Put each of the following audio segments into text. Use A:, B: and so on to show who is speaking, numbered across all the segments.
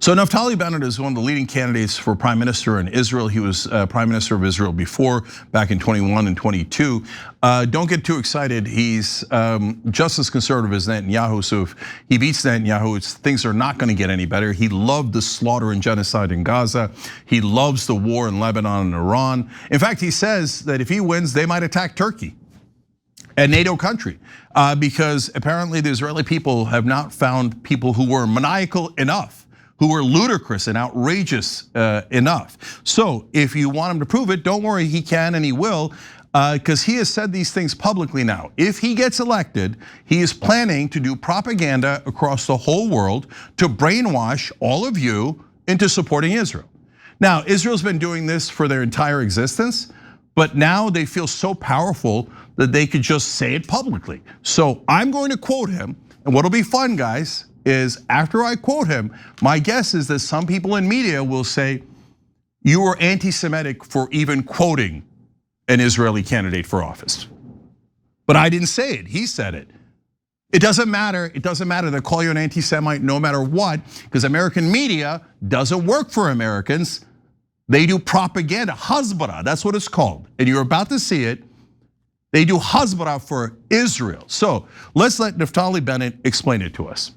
A: So Naftali Bennett is one of the leading candidates for prime minister in Israel. He was prime minister of Israel before, back in 21 and 22. Don't get too excited. He's just as conservative as Netanyahu. So if he beats Netanyahu, things are not going to get any better. He loved the slaughter and genocide in Gaza. He loves the war in Lebanon and Iran. In fact, he says that if he wins, they might attack Turkey, a NATO country, because apparently the Israeli people have not found people who were maniacal enough, who were ludicrous and outrageous enough. So if you want him to prove it, don't worry, he can and he will, because he has said these things publicly now. If he gets elected, he is planning to do propaganda across the whole world to brainwash all of you into supporting Israel. Now, Israel's been doing this for their entire existence, but now they feel so powerful that they could just say it publicly. So I'm going to quote him, and what'll be fun, guys, is after I quote him, my guess is that some people in media will say, you were anti-Semitic for even quoting an Israeli candidate for office. But I didn't say it, he said it. It doesn't matter they call you an anti-Semite no matter what, because American media doesn't work for Americans. They do propaganda, hasbara, that's what it's called. And you're about to see it. They do hasbara for Israel. So let's let Naftali Bennett explain it to us.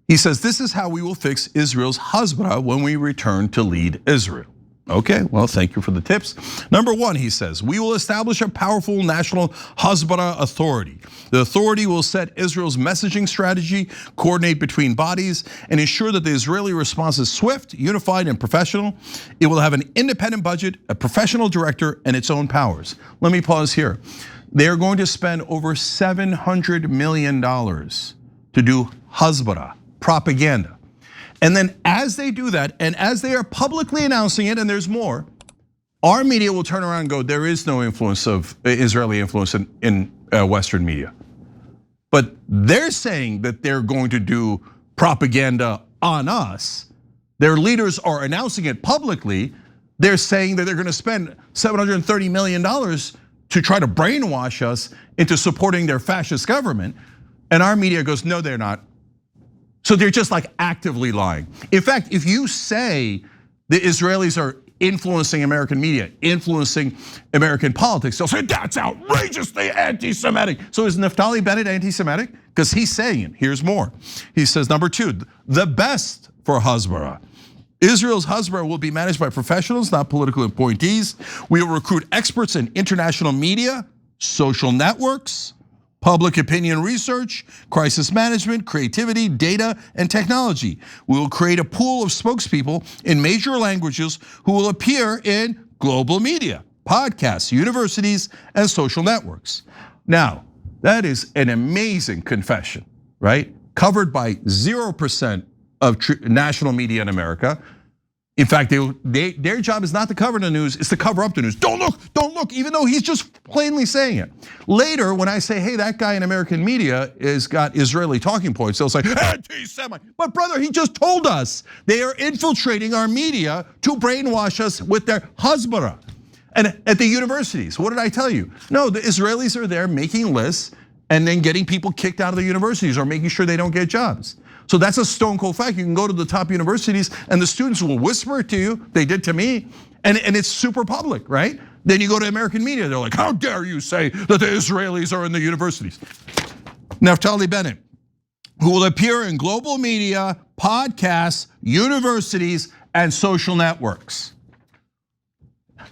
A: He says, this is how we will fix Israel's hasbara when we return to lead Israel. Okay, well, thank you for the tips. Number one, he says, we will establish a powerful national hasbara authority. The authority will set Israel's messaging strategy, coordinate between bodies, and ensure that the Israeli response is swift, unified, and professional. It will have an independent budget, a professional director, and its own powers. Let me pause here. They are going to spend over $700 million to do hasbara, propaganda. And then as they do that, and as they are publicly announcing it, and there's more, our media will turn around and go, there is no influence of Israeli influence in Western media. But they're saying that they're going to do propaganda on us. Their leaders are announcing it publicly. They're saying that they're going to spend $730 million to try to brainwash us into supporting their fascist government. And our media goes, no, they're not. So they're just like actively lying. In fact, if you say the Israelis are influencing American media, influencing American politics, they'll say that's outrageously anti-Semitic. So is Naftali Bennett anti-Semitic? Because he's saying it. Here's more. He says, number two, the best for hasbara. Israel's hasbara will be managed by professionals, not political appointees. We will recruit experts in international media, social networks, public opinion research, crisis management, creativity, data, and technology. We will create a pool of spokespeople in major languages who will appear in global media, podcasts, universities, and social networks. Now, that is an amazing confession, right? Covered by 0% of national media in America. In fact, their job is not to cover the news, it's to cover up the news. Don't look, even though he's just plainly saying it. Later, when I say, hey, that guy in American media has got Israeli talking points, they'll say, anti-Semite. But brother, he just told us they are infiltrating our media to brainwash us with their hasbara. And at the universities, what did I tell you? No, the Israelis are there making lists and then getting people kicked out of the universities or making sure they don't get jobs. So that's a stone cold fact. You can go to the top universities and the students will whisper it to you. They did to me, and it's super public, right? Then you go to American media, they're like, how dare you say that the Israelis are in the universities? Naftali Bennett, who will appear in global media, podcasts, universities, and social networks.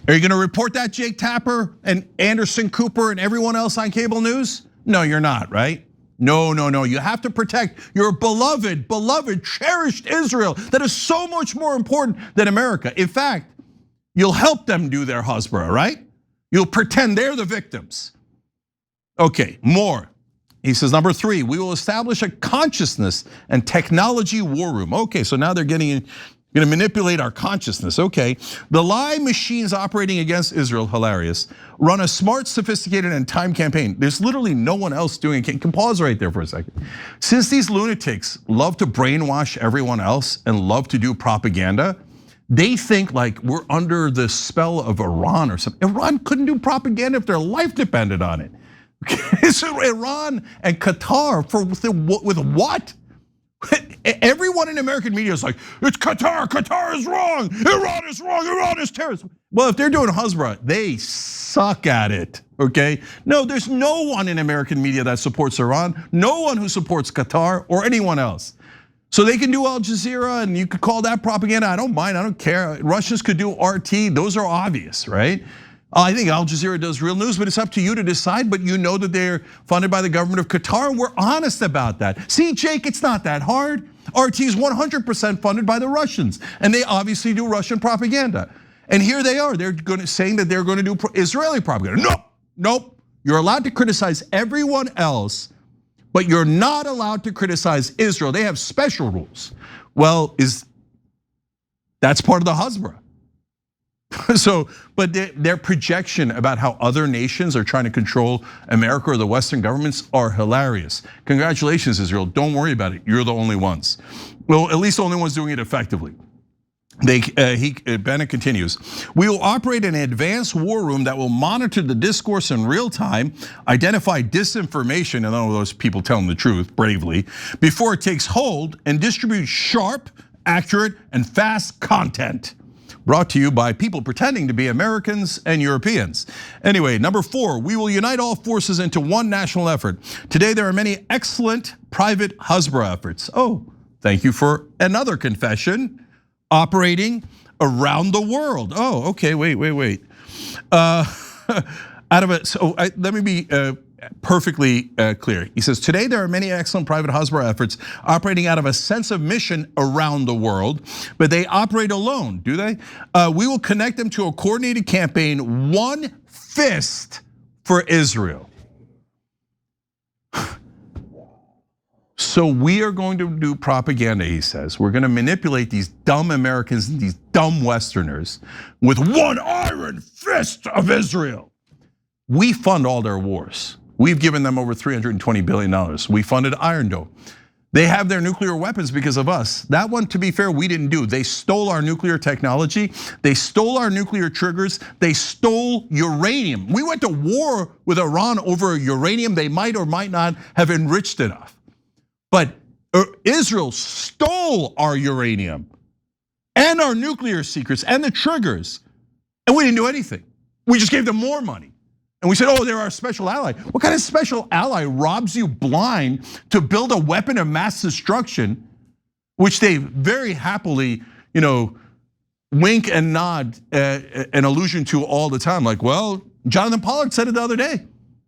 A: Are you gonna report that, Jake Tapper and Anderson Cooper and everyone else on cable news? No, you're not, right? No, you have to protect your beloved, cherished Israel that is so much more important than America. In fact, you'll help them do their hasbara, right? You'll pretend they're the victims. Okay, more. He says, number three, we will establish a consciousness and technology war room. Okay, so now they're going to manipulate our consciousness. Okay, the lie machines operating against Israel, hilarious, run a smart, sophisticated, and timed campaign. There's literally no one else doing it. Can pause right there for a second. Since these lunatics love to brainwash everyone else and love to do propaganda, they think like we're under the spell of Iran or something. Iran couldn't do propaganda if their life depended on it. So Iran and Qatar with what? Everyone in American media is like, it's Qatar, Qatar is wrong, Iran is terrorist. Well, if they're doing Hezbollah, they suck at it, okay? No, there's no one in American media that supports Iran, no one who supports Qatar or anyone else. So they can do Al Jazeera and you could call that propaganda, I don't mind, I don't care. Russians could do RT, those are obvious, right? I think Al Jazeera does real news, but it's up to you to decide. But you know that they're funded by the government of Qatar, and we're honest about that. See, Jake, it's not that hard. RT is 100% funded by the Russians, and they obviously do Russian propaganda. And here they are, they're saying that they're going to do Israeli propaganda. Nope. You're allowed to criticize everyone else, but you're not allowed to criticize Israel. They have special rules. Well, that's part of the Hezbollah. So, but their projection about how other nations are trying to control America or the Western governments are hilarious. Congratulations, Israel. Don't worry about it. You're the only ones. Well, at least the only ones doing it effectively. Bennett continues, we will operate an advanced war room that will monitor the discourse in real time, identify disinformation, and all those people telling the truth bravely, before it takes hold, and distribute sharp, accurate, and fast content. Brought to you by people pretending to be Americans and Europeans. Anyway, number 4, we will unite all forces into one national effort. Today, there are many excellent private Hezbollah efforts. Oh, thank you for another confession. Operating around the world. Oh, okay, wait. Let me be perfectly clear. He says, today there are many excellent private Hezbollah efforts operating out of a sense of mission around the world, but they operate alone, do they? We will connect them to a coordinated campaign, one fist for Israel. So we are going to do propaganda, he says. We're going to manipulate these dumb Americans and these dumb Westerners with one iron fist of Israel. We fund all their wars. We've given them over $320 billion. We funded Iron Dome. They have their nuclear weapons because of us. That one, to be fair, we didn't do. They stole our nuclear technology. They stole our nuclear triggers. They stole uranium. We went to war with Iran over uranium they might or might not have enriched enough. But Israel stole our uranium and our nuclear secrets and the triggers, and we didn't do anything. We just gave them more money. And we said, oh, they're our special ally. What kind of special ally robs you blind to build a weapon of mass destruction, which they very happily, wink and nod an allusion to all the time? Like, well, Jonathan Pollard said it the other day.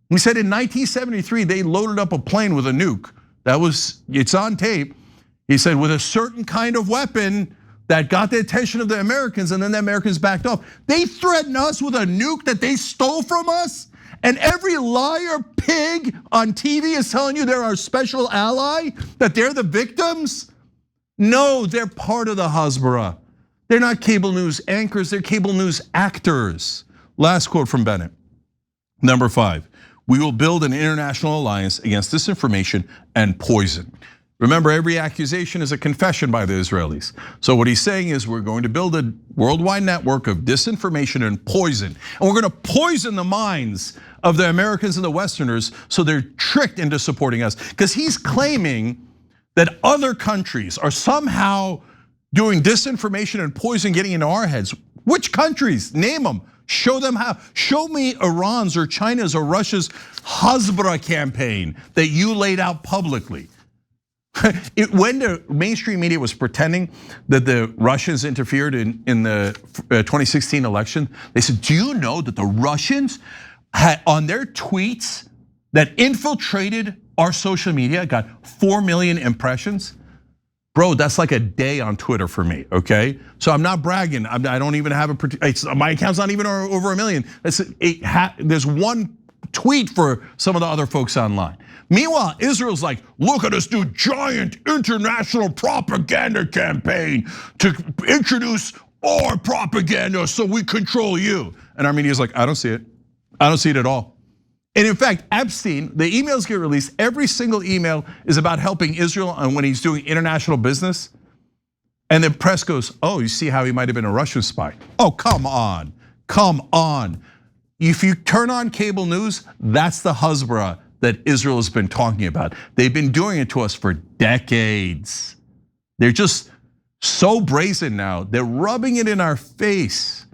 A: He said in 1973, they loaded up a plane with a nuke. It's on tape. He said with a certain kind of weapon that got the attention of the Americans, and then the Americans backed off. They threatened us with a nuke that they stole from us, and every liar pig on TV is telling you they're our special ally, that they're the victims. No, they're part of the Hezbollah. They're not cable news anchors, they're cable news actors. Last quote from Bennett. Number 5. We will build an international alliance against disinformation and poison. Remember, every accusation is a confession by the Israelis. So what he's saying is we're going to build a worldwide network of disinformation and poison. And we're going to poison the minds of the Americans and the Westerners so they're tricked into supporting us. Because he's claiming that other countries are somehow doing disinformation and poison getting into our heads. Which countries? Name them. Show them how. Show me Iran's or China's or Russia's Hezbollah campaign that you laid out publicly. When the mainstream media was pretending that the Russians interfered in the 2016 election, they said, do you know that the Russians had on their tweets that infiltrated our social media got 4 million impressions? Bro, that's like a day on Twitter for me, okay? So I'm not bragging. I don't even have my account's not even over 1 million. There's one tweet for some of the other folks online. Meanwhile, Israel's like, look at us do giant international propaganda campaign to introduce our propaganda so we control you. And our media's like, I don't see it. I don't see it at all. And in fact, Epstein, the emails get released, every single email is about helping Israel and when he's doing international business. And the press goes, oh, you see how he might have been a Russian spy. Oh, come on, come on. If you turn on cable news, that's the Hezbollah. that Israel has been talking about. They've been doing it to us for decades. They're just so brazen now. They're rubbing it in our face.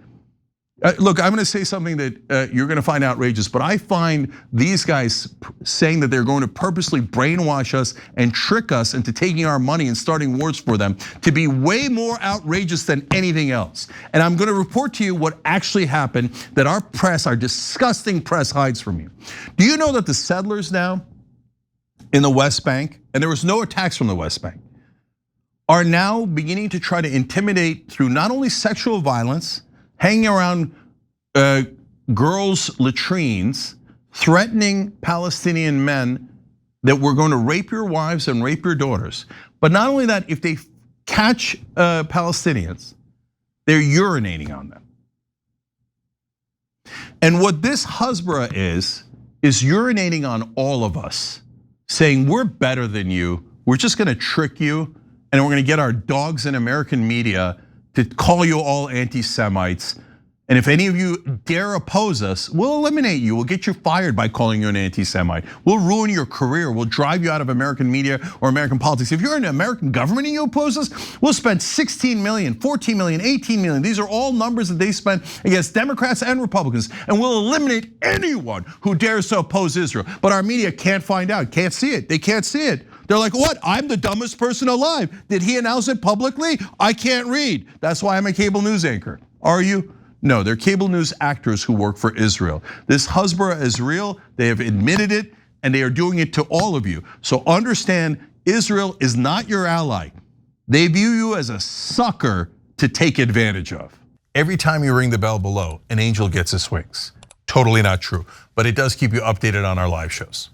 A: Look, I'm gonna say something that you're gonna find outrageous, but I find these guys saying that they're going to purposely brainwash us and trick us into taking our money and starting wars for them to be way more outrageous than anything else. And I'm gonna report to you what actually happened that our press, our disgusting press, hides from you. Do you know that the settlers now in the West Bank, and there was no attacks from the West Bank, are now beginning to try to intimidate through not only sexual violence, hanging around girls' latrines, threatening Palestinian men that we're going to rape your wives and rape your daughters. But not only that, if they catch Palestinians, they're urinating on them. And what this Hasbara is urinating on all of us, saying we're better than you, we're just gonna trick you, and we're gonna get our dogs in American media to call you all anti-Semites. And if any of you dare oppose us, we'll eliminate you. We'll get you fired by calling you an anti-Semite. We'll ruin your career. We'll drive you out of American media or American politics. If you're in the American government and you oppose us, we'll spend 16 million, 14 million, 18 million. These are all numbers that they spend against Democrats and Republicans. And we'll eliminate anyone who dares to oppose Israel. But our media can't find out, can't see it. They can't see it. They're like, what? I'm the dumbest person alive. Did he announce it publicly? I can't read. That's why I'm a cable news anchor. Are you? No, they're cable news actors who work for Israel. This Hasbara is real. They have admitted it, and they are doing it to all of you. So understand, Israel is not your ally. They view you as a sucker to take advantage of. Every time you ring the bell below, an angel gets his wings. Totally not true, but it does keep you updated on our live shows.